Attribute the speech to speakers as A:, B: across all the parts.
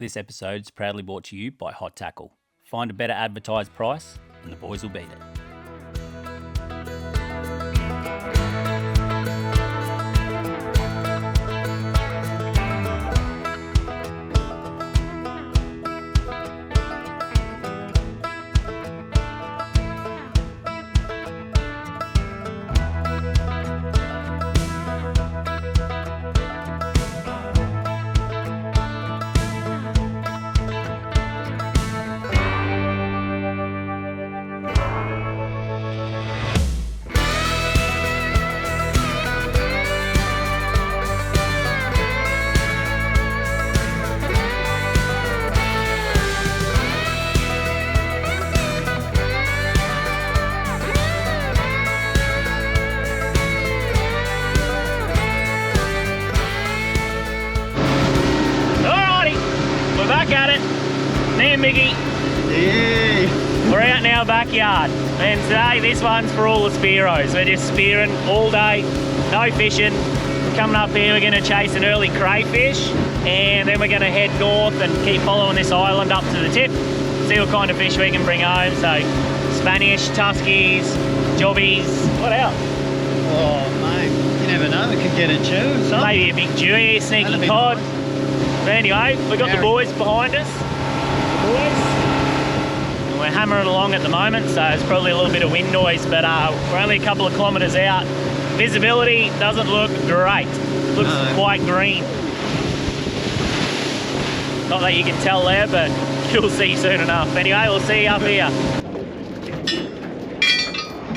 A: This episode is proudly brought to you by Hot Tackle. Find a better advertised price and the boys will beat it. At it. Me and Mickey.
B: Yeah.
A: We're out in our backyard. And today this one's for all the spearos. We're just spearing all day, no fishing. Coming up here we're going to chase an early crayfish and then we're going to head north and keep following this island up to the tip. See what kind of fish we can bring home. So Spanish, Tuskies, Jobbies, what else?
B: Oh mate, you never know, we could get a chew or something.
A: Maybe a big dewie, sneaky cod.
B: Nice.
A: But anyway, we've got the boys behind us. The boys. And we're hammering along at the moment, so it's probably a little bit of wind noise, but we're only a couple of kilometres out. Visibility doesn't look great. It looks quite green. Not that you can tell there, but you'll see soon enough. Anyway, we'll see you up here.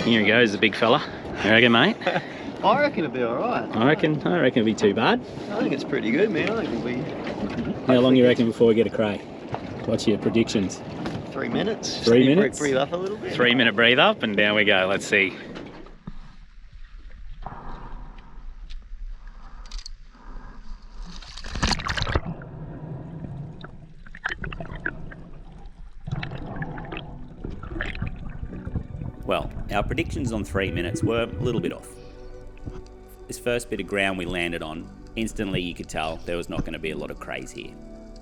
A: Here he goes, the big fella. You reckon, mate?
B: I reckon it'll be alright.
A: I reckon it'll be too bad.
B: I think it's pretty good, man. I think it'll be...
A: How long you reckon before we get a cray? What's your predictions?
B: 3 minutes.
A: 3 minutes?
B: Breathe up a little bit.
A: 3 minute breathe up and down we go. Let's see. Well, our predictions on 3 minutes were a little bit off. This first bit of ground we landed on, instantly you could tell there was not going to be a lot of crays here.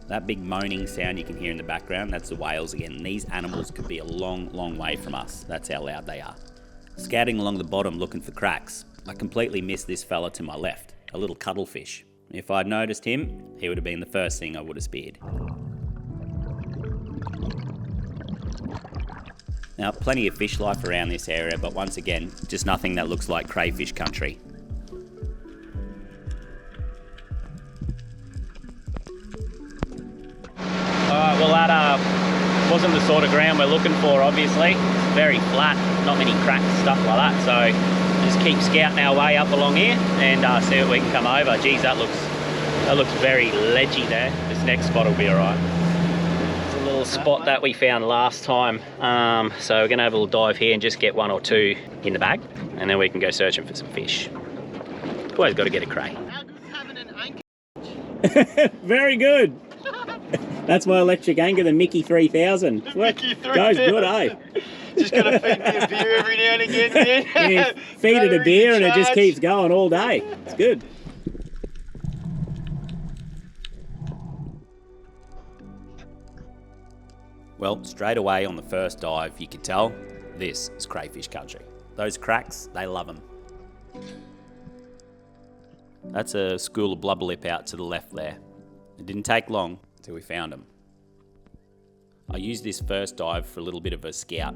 A: That big moaning sound you can hear in the background, that's the whales again. These animals could be a long, long way from us. That's how loud they are. Scouting along the bottom looking for cracks, I completely missed this fella to my left, a little cuttlefish. If I'd noticed him, he would have been the first thing I would have speared. Now, plenty of fish life around this area, but once again, just nothing that looks like crayfish country. Alright, well that wasn't the sort of ground we're looking for, obviously. It's very flat, not many cracks, stuff like that, so just keep scouting our way up along here and see what we can come over. Geez, that looks very ledgy there. This next spot will be alright. It's a little spot that we found last time, so we're going to have a little dive here and just get one or two in the bag, and then we can go searching for some fish. Always got to get a cray.
B: How good's having an anchor?
A: Very good. That's my electric anchor, the Mickey 3000.
B: Mickey 3000.
A: Goes good, eh?
B: Just got to feed me a beer every now and again, man.
A: Yeah, feed it a beer and it just keeps going all day. It's good. Well, straight away on the first dive, you could tell this is crayfish country. Those cracks, they love them. That's a school of blubber lip out to the left there. It didn't take long until we found them. I used this first dive for a little bit of a scout.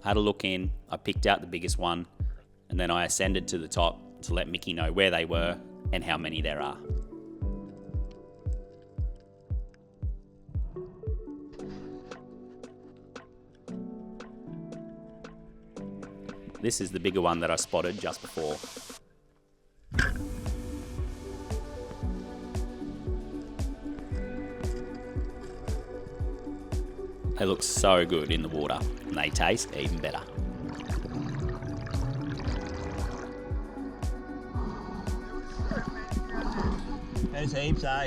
A: Had a look in, I picked out the biggest one, and then I ascended to the top to let Mickey know where they were and how many there are. This is the bigger one that I spotted just before. They look so good in the water, and they taste even better. There's heaps, eh?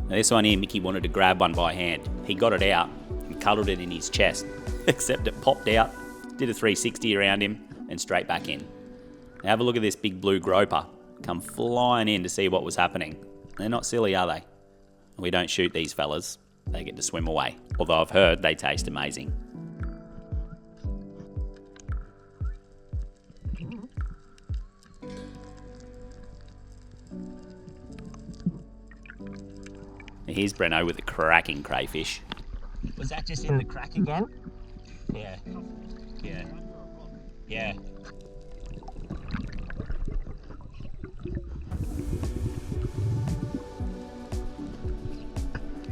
A: Now this one here, Mickey wanted to grab one by hand. He got it out and cuddled it in his chest, except it popped out, did a 360 around him and straight back in. Now have a look at this big blue groper come flying in to see what was happening. They're not silly, are they? We don't shoot these fellas. They get to swim away. Although I've heard they taste amazing. Here's Breno with a cracking crayfish. Was that just in the crack again? Yeah. Yeah. Yeah.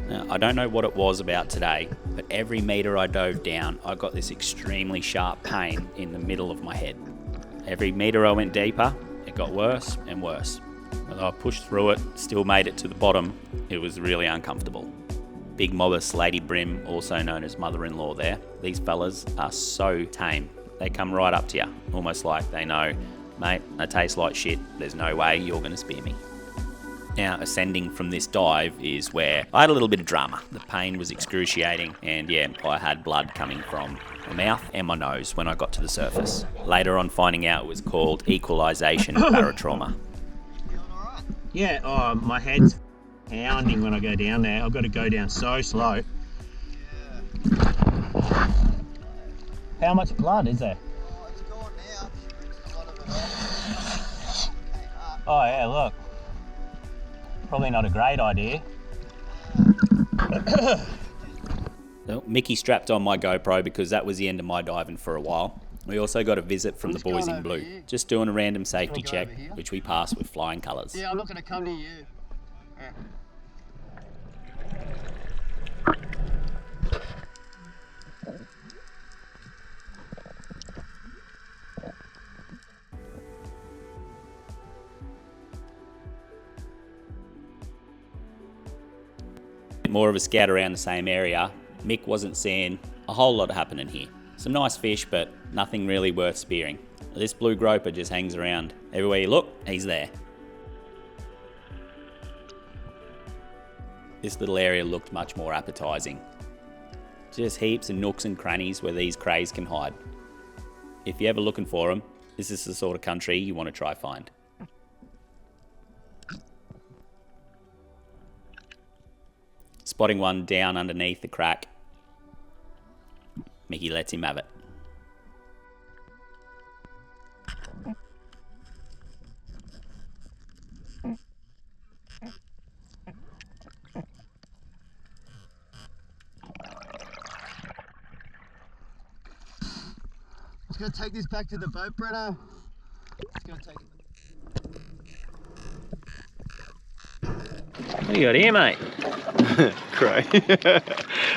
A: Now, I don't know what it was about today, but every metre I dove down, I got this extremely sharp pain in the middle of my head. Every metre I went deeper, it got worse and worse. Although I pushed through it, still made it to the bottom, it was really uncomfortable. Big mob of slaty brim, also known as mother-in-law there. These fellas are so tame. They come right up to you, almost like they know, mate, I taste like shit, there's no way you're going to spear me. Now, ascending from this dive is where I had a little bit of drama. The pain was excruciating, and yeah, I had blood coming from my mouth and my nose when I got to the surface. Later on, finding out it was called equalisation barotrauma. Yeah, oh, my head's pounding when I go down there. I've got to go down so slow. Yeah. How much blood is there?
B: Oh, it's gone now. A lot of it off.
A: Oh yeah, look. Probably not a great idea. Well, Mickey strapped on my GoPro because that was the end of my diving for a while. We also got a visit from the boys in blue, just doing a random safety check, which we passed with flying colours.
B: Yeah, I'm not going to come to you. Yeah.
A: More of a scout around the same area. Mick wasn't seeing a whole lot happening here. Some nice fish, but nothing really worth spearing. This blue groper just hangs around. Everywhere you look, he's there. This little area looked much more appetising. Just heaps of nooks and crannies where these crays can hide. If you're ever looking for them, this is the sort of country you want to try find. Spotting one down underneath the crack, Mickey lets him have it.
B: Let's go take this back to the boat, Breno. Let's go take it.
A: What do you got here, mate?
B: Cray.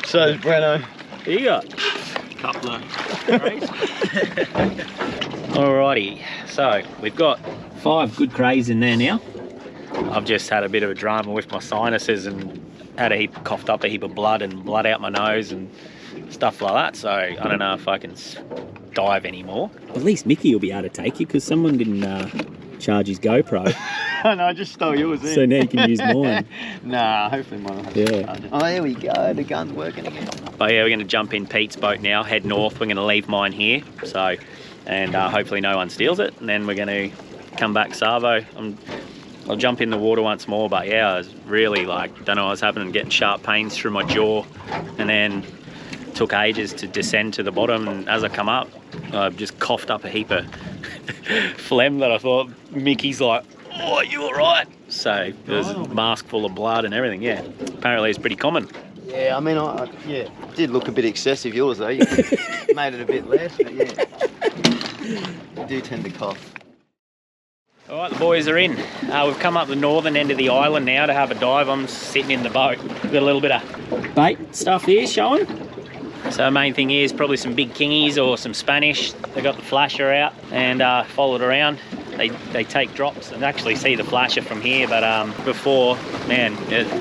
B: So is Breno.
A: What you got?
B: Couple of crays.
A: Alrighty, so we've got 5 good crays in there now. I've just had a bit of a drama with my sinuses and had coughed up a heap of blood and blood out my nose and stuff like that, so I don't know if I can dive anymore. At least Mickey will be able to take you because someone didn't charge his GoPro.
B: No, I just stole yours in.
A: So now you can use mine.
B: Nah, hopefully mine will.
A: Yeah.
B: Oh, there we go. The gun's working again.
A: But yeah, we're going to jump in Pete's boat now, head north. We're going to leave mine here, and hopefully no one steals it. And then we're going to come back Savo. I'll jump in the water once more, but yeah, I was really don't know what was happening, getting sharp pains through my jaw, and then took ages to descend to the bottom. And as I come up, I've just coughed up a heap of phlegm that I thought Mickey's like, "Oh, you all right?" So there's a mask full of blood and everything. Yeah, apparently it's pretty common.
B: Yeah, I mean, yeah, it did look a bit excessive yours though. You made it a bit less, but yeah, you do tend to cough.
A: All right, the boys are in. We've come up the northern end of the island now to have a dive. I'm sitting in the boat. We've got a little bit of bait stuff here showing. So the main thing is probably some big kingies or some Spanish. They got the flasher out and followed around. They take drops and actually see the flasher from here, but before, man,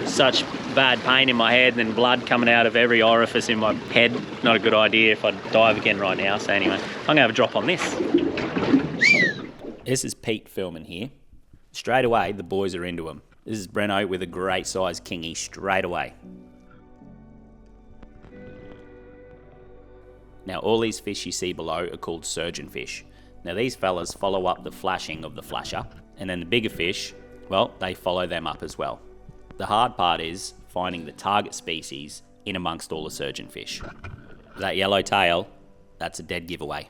A: such bad pain in my head and then blood coming out of every orifice in my head. Not a good idea if I dive again right now. So anyway, I'm gonna have a drop on this. This is Pete filming here. Straight away, the boys are into him. This is Breno with a great size kingy straight away. Now all these fish you see below are called surgeon fish. Now these fellas follow up the flashing of the flasher, and then the bigger fish, well, they follow them up as well. The hard part is finding the target species in amongst all the surgeon fish. That yellow tail, that's a dead giveaway.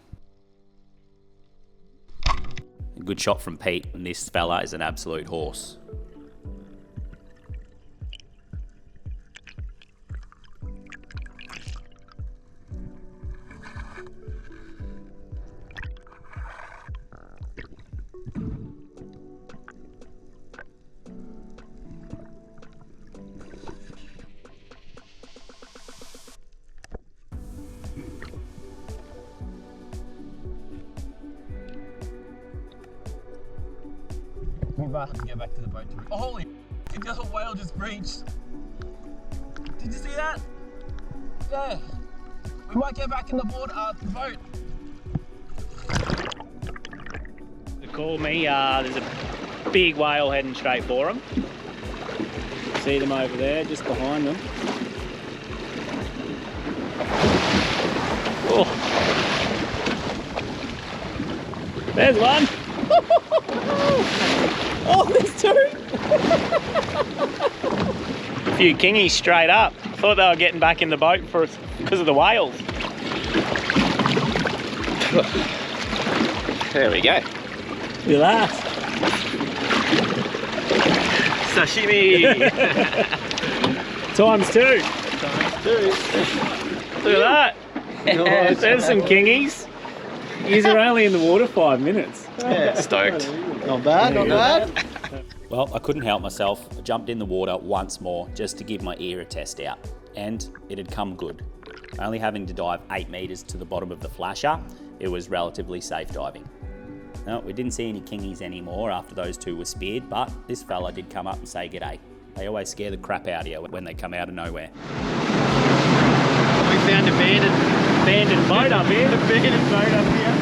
A: A good shot from Pete, and this fella is an absolute horse.
C: We might have to get back to the boat. Oh, holy f***, the other whale just breached. Did you see that? Yeah. We might get back in the boat.
A: They call me, there's a big whale heading straight for them. See them over there, just behind them. Oh. There's one. Oh, there's two. A few kingies straight up. Thought they were getting back in the boat because of the whales.
B: There we go.
A: Look at that.
B: Sashimi.
A: Times two.
B: Times two.
A: Look at that.
B: Nice.
A: There's some kingies. These are only in the water 5 minutes.
B: Yeah.
A: Stoked.
B: Not bad, not bad.
A: Well, I couldn't help myself. I jumped in the water once more just to give my ear a test out. And it had come good. Only having to dive 8 meters to the bottom of the flasher, it was relatively safe diving. No, we didn't see any kingies anymore after those two were speared, but this fella did come up and say g'day. They always scare the crap out of you when they come out of nowhere.
B: We found an abandoned
A: boat up here.
B: Abandoned boat up here.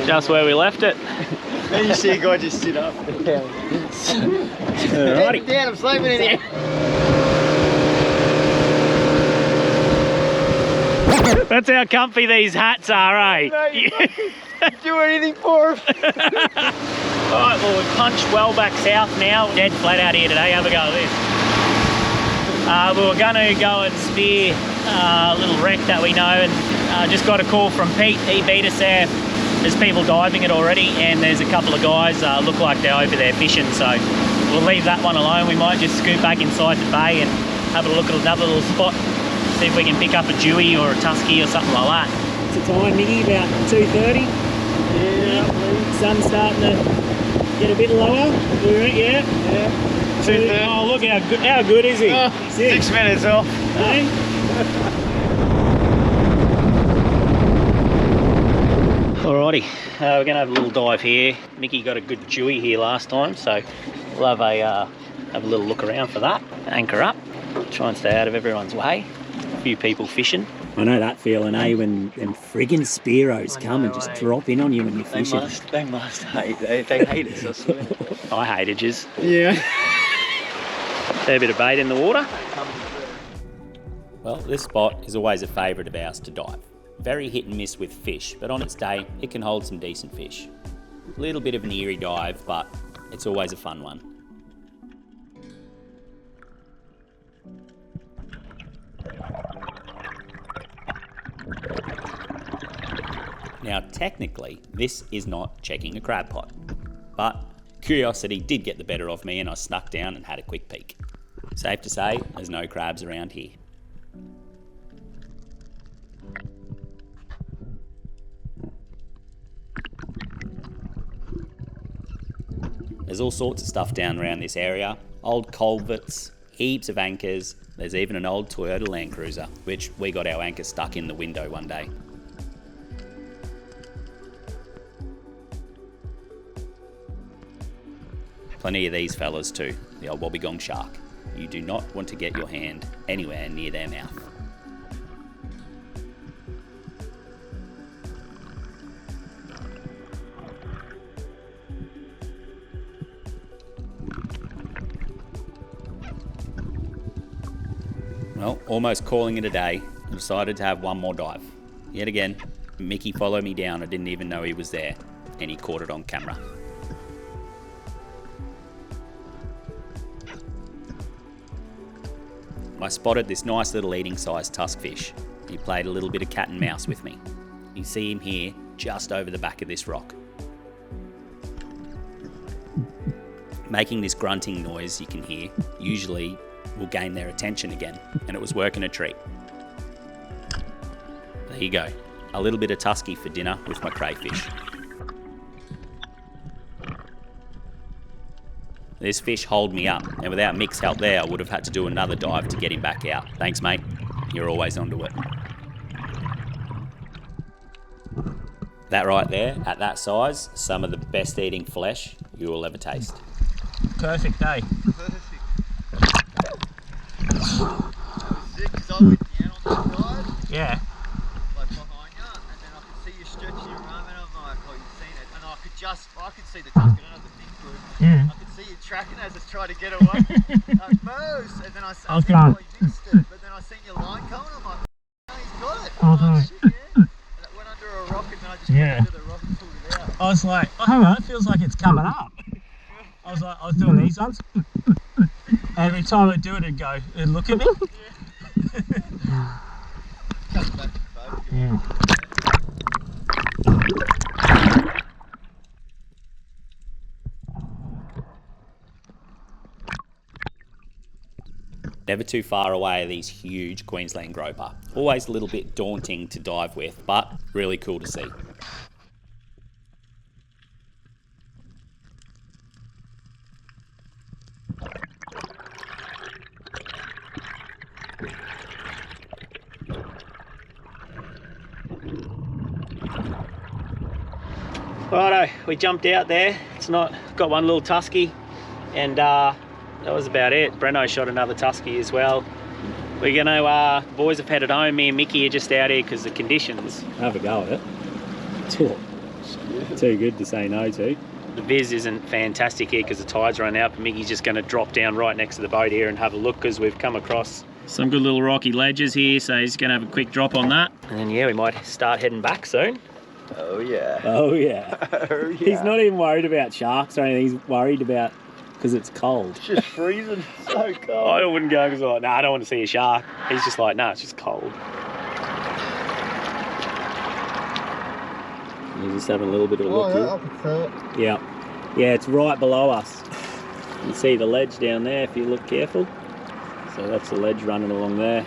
A: Just where we left it.
B: And you see a guy just sit up.
A: Alrighty.
B: Down, I'm sleeping in here.
A: That's how comfy these hats are, eh?
B: No, you do anything for him.
A: Alright, well we've punched well back south now. Dead flat out here today, have a go at this. We were going to go and spear a little wreck that we know, and just got a call from Pete. He beat us there. There's people diving it already, and there's a couple of guys look like they're over there fishing, so we'll leave that one alone. We might just scoot back inside the bay and have a look at another little spot, see if we can pick up a dewy or a tusky or something like that. What's the time, Mickey? About 2:30? Yeah. Sun's starting to get a bit lower. Yeah. 2:30. Oh, look how good is he?
B: 6 minutes off.
A: Hey? Alrighty, we're going to have a little dive here. Mickey got a good dewy here last time, so we'll have a little look around for that. Anchor up, try and stay out of everyone's way. A few people fishing. I know that feeling, eh, when them friggin' Spearos come and just drop in on you when you're fishing.
B: They must hate. They hate us, I swear.
A: I hate edges.
B: Yeah.
A: Fair bit of bait in the water. Well, this spot is always a favourite of ours to dive. Very hit and miss with fish, but on its day, it can hold some decent fish. A little bit of an eerie dive, but it's always a fun one. Now, technically, this is not checking a crab pot, but curiosity did get the better of me and I snuck down and had a quick peek. Safe to say, there's no crabs around here. There's all sorts of stuff down around this area. Old culverts, heaps of anchors. There's even an old Toyota Land Cruiser, which we got our anchor stuck in the window one day. Plenty of these fellas too, the old wobbegong shark. You do not want to get your hand anywhere near their mouth. Well, almost calling it a day, I decided to have one more dive. Yet again, Mickey followed me down. I didn't even know he was there, and he caught it on camera. I spotted this nice little eating sized tuskfish. He played a little bit of cat and mouse with me. You see him here, just over the back of this rock. Making this grunting noise you can hear usually will gain their attention again, and it was working a treat. There you go, a little bit of tusky for dinner with my crayfish. This fish holed me up, and without Mick's help there, I would have had to do another dive to get him back out. Thanks, mate. You're always onto it. That right there, at that size, some of the best eating flesh you will ever taste.
C: Perfect day.
B: Perfect. That was sick, because I went down on the side,
C: Yeah.
B: like behind you, and then I could see you stretching your arm, and I'm like, oh, you've seen it. And I could see the tusk, I don't have the thing good.
C: Yeah.
B: I could see you tracking as it's trying to get away. Like, moves, and then I said,
C: I was
B: oh,
C: going.
B: you missed it. But then I seen your line coming, I'm like, no, he's got it.
C: Oh,
B: I'm like,
C: no.
B: shit, yeah. And it went under a rock, and then I just
C: Yeah.
B: went under the rock and pulled it out.
C: I was like, oh, hang on, it feels like it's coming up. I was doing these ones. Every time I'd do it, it'd look at me.
B: Comes back to focus.
C: Yeah.
A: Never too far away are these huge Queensland groper. Always a little bit daunting to dive with, but really cool to see. Righto, we jumped out there. Got one little tusky, and that was about it. Breno shot another tusky as well. We're gonna, the boys have headed home. Me and Mickey are just out here because the conditions.
C: Have a go at it. Too good to say no to.
A: The viz isn't fantastic here because the tide's run out, but Mickey's just gonna drop down right next to the boat here and have a look because we've come across some good little rocky ledges here, so he's gonna have a quick drop on that. And then yeah, we might start heading back soon.
B: Oh, yeah.
C: Oh yeah.
B: Oh, yeah.
C: He's not even worried about sharks or anything. He's worried about because it's cold.
B: It's just freezing. So cold.
A: I wouldn't go because I'm like, nah, I don't want to see a shark. He's just like, nah, it's just cold. He's just having a little bit of a look
B: yeah, I can see it.
C: Yeah. Yeah, it's right below us. You see the ledge down there if you look careful. So that's the ledge running along there.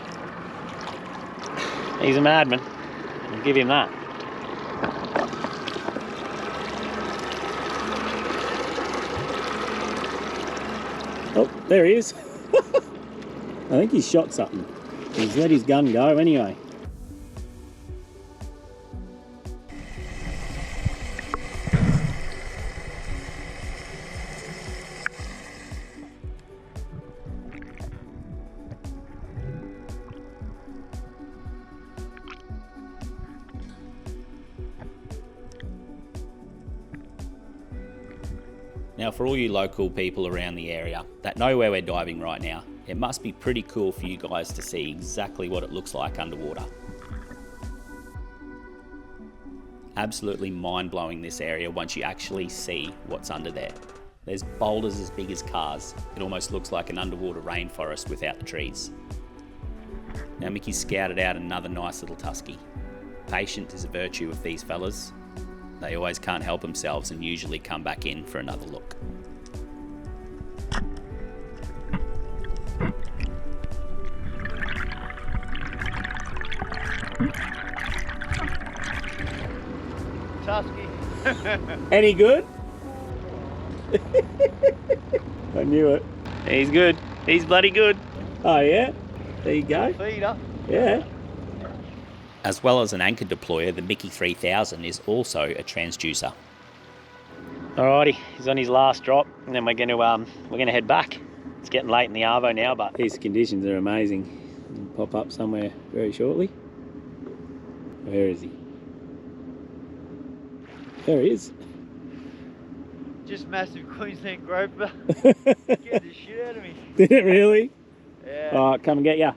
A: He's a madman. I'll give him that.
C: Oh, there he is. I think he's shot something. He's let his gun go anyway.
A: Now for all you local people around the area that know where we're diving right now, it must be pretty cool for you guys to see exactly what it looks like underwater. Absolutely mind-blowing, this area, once you actually see what's under there. There's boulders as big as cars. It almost looks like an underwater rainforest without the trees. Now Mickey's scouted out another nice little tusky. Patience is a virtue of these fellas. They always can't help themselves and usually come back in for another look.
B: Tusky.
C: Any good? I knew it.
A: He's good. He's bloody good.
C: Oh yeah? There you go.
B: Feeder.
C: Yeah.
A: As well as an anchor deployer, the Mickey 3000 is also a transducer. Alrighty, he's on his last drop, and then we're gonna head back. It's getting late in the arvo now, but these conditions are amazing. He'll pop up somewhere very shortly. Where is he? There he is.
B: Just massive Queensland groper. Scared the shit out of me.
A: Did it really?
B: Yeah.
A: Alright, come and get ya.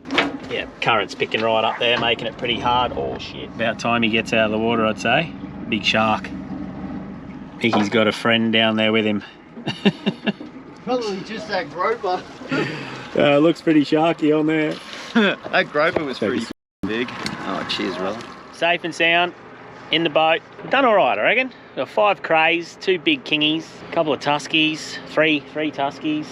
A: Yeah, current's picking right up there, making it pretty hard. Oh shit. About time he gets out of the water, I'd say. Big shark. I think he's got a friend down there with him.
B: Probably just that groper.
A: Looks pretty sharky on there.
B: That groper was pretty big. Oh, cheers, brother.
A: Safe and sound in the boat. We've done all right, I reckon. Got 5 crays, 2 big kingies, a couple of tuskies, three tuskies.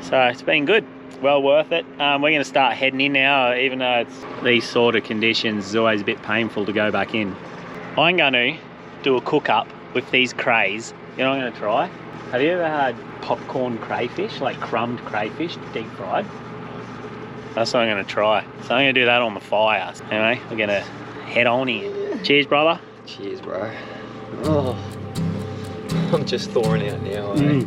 A: So it's been good. Well worth it. We're going to start heading in now, even though it's these sort of conditions. It's always a bit painful to go back in. I'm going to do a cook up with these crays. You know what I'm going to try? Have you ever had popcorn crayfish, like crumbed crayfish, deep fried? That's what I'm going to try. So I'm going to do that on the fire. Anyway, we're going to head on in. Cheers, brother.
B: Cheers, bro. Oh, I'm just thawing out now, eh?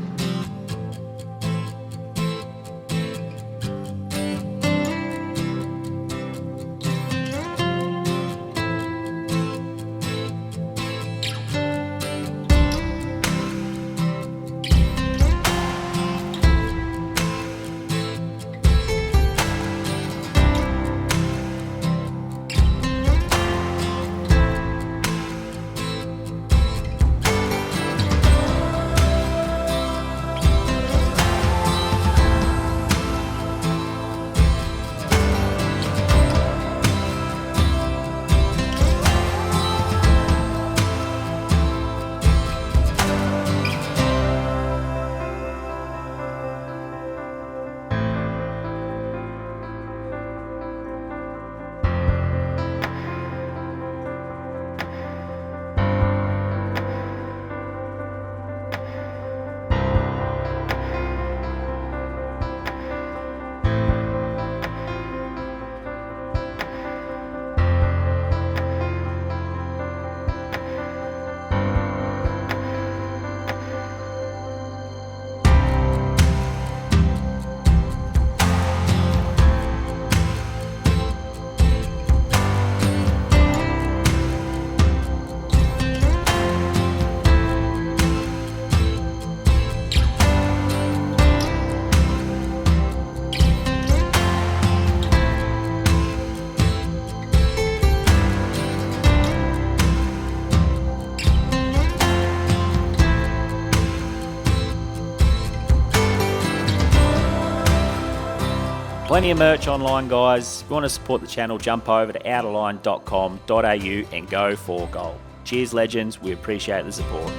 A: Plenty of merch online, guys. If you want to support the channel, jump over to outerline.com.au and go for gold. Cheers, legends. We appreciate the support.